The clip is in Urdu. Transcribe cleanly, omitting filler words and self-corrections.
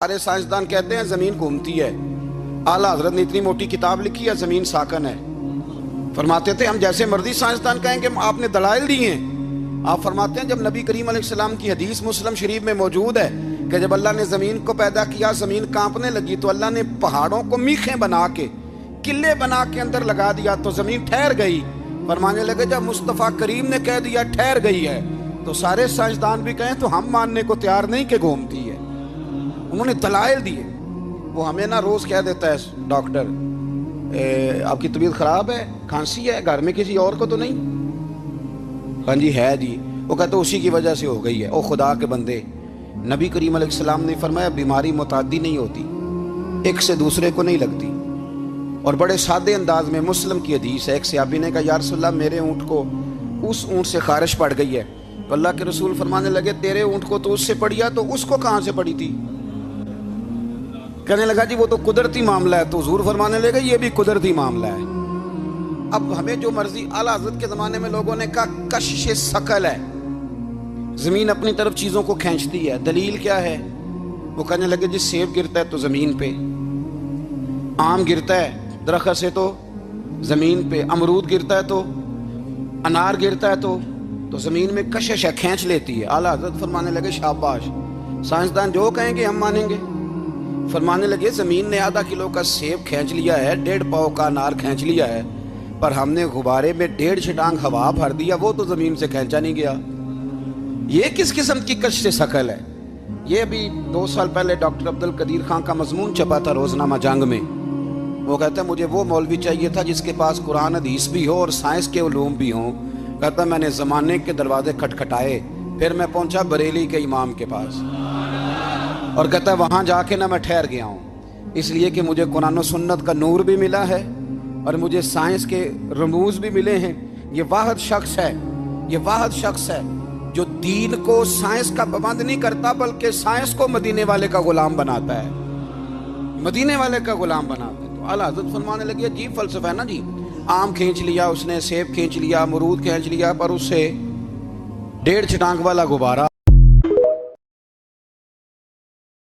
سارے سائنسدان کہتے ہیں زمین گھومتی ہے. اعلیٰ حضرت نے اتنی موٹی کتاب لکھی ہے زمین ساکن ہے. فرماتے تھے ہم جیسے مرضی سائنسدان کہیں کہ آپ نے دلائل دی ہیں. آپ فرماتے ہیں جب نبی کریم علیہ السلام کی حدیث مسلم شریف میں موجود ہے کہ جب اللہ نے زمین کو پیدا کیا زمین کانپنے لگی تو اللہ نے پہاڑوں کو میخیں بنا کے قلعے بنا کے اندر لگا دیا تو زمین ٹھہر گئی. فرمانے لگے جب مصطفیٰ کریم نے کہہ دیا ٹھہر گئی ہے تو سارے سائنسدان بھی کہیں تو ہم ماننے کو تیار نہیں کہ گھومتی ہے. انہوں نے دلائل دیے. وہ ہمیں نہ روز کہہ دیتا ہے ڈاکٹر آپ کی طبیعت خراب ہے, کھانسی ہے, گھر میں کسی اور کو تو نہیں؟ ہاں جی ہے جی. وہ کہتے اسی کی وجہ سے ہو گئی ہے. او خدا کے بندے, نبی کریم علیہ السلام نے فرمایا بیماری متعدی نہیں ہوتی, ایک سے دوسرے کو نہیں لگتی. اور بڑے سادے انداز میں مسلم کی حدیث ہے. ایک صحابی نے کہا یا رسول اللہ میرے اونٹ کو اس اونٹ سے خارش پڑ گئی ہے. تو اللہ کے رسول فرمانے لگے تیرے اونٹ کو تو اس سے پڑیا تو اس کو کہاں سے پڑی تھی؟ کہنے لگا جی وہ تو قدرتی معاملہ ہے. تو حضور فرمانے لگے یہ بھی قدرتی معاملہ ہے. اب ہمیں جو مرضی, اعلیٰ حضرت کے زمانے میں لوگوں نے کہا کشش ثقل ہے, زمین اپنی طرف چیزوں کو کھینچتی ہے. دلیل کیا ہے؟ وہ کہنے لگے جی سیب گرتا ہے تو زمین پہ, آم گرتا ہے درخت سے تو زمین پہ, امرود گرتا ہے تو, انار گرتا ہے تو زمین میں کشش ہے, کھینچ لیتی ہے. اعلیٰ حضرت فرمانے لگے شاباش, سائنسدان جو کہیں گے ہم مانیں گے. فرمانے لگے زمین نے آدھا کلو کا سیب کھینچ لیا ہے, 1.5 پاؤ کا انار کھینچ لیا ہے, پر ہم نے غبارے میں 1.5 چھٹانگ ہوا بھر دیا, وہ تو زمین سے کھینچا نہیں گیا. یہ کس قسم کی کشش ثقل ہے؟ یہ ابھی 2 سال پہلے ڈاکٹر عبد القدیر خان کا مضمون چھپا تھا روزنامہ جنگ میں. وہ کہتا ہے مجھے وہ مولوی چاہیے تھا جس کے پاس قرآن حدیث بھی ہو اور سائنس کے علوم بھی ہوں. کہتا میں نے زمانے کے دروازے کھٹکھٹائے, پھر میں پہنچا بریلی کے امام کے پاس, اور کہتا ہے وہاں جا کے نہ میں ٹھہر گیا ہوں, اس لیے کہ مجھے قرآن و سنت کا نور بھی ملا ہے اور مجھے سائنس کے رموز بھی ملے ہیں. یہ واحد شخص ہے جو دین کو سائنس کا پابند نہیں کرتا بلکہ سائنس کو مدینے والے کا غلام بناتا ہے, مدینے والے کا غلام بناتا ہے. تو اعلیٰ حضرت فرمانے لگے عجیب فلسفہ ہے نا جی, آم کھینچ لیا اس نے, سیب کھینچ لیا, امرود کھینچ لیا, پر اس سے 1.5 چھٹانگ والا غبارہ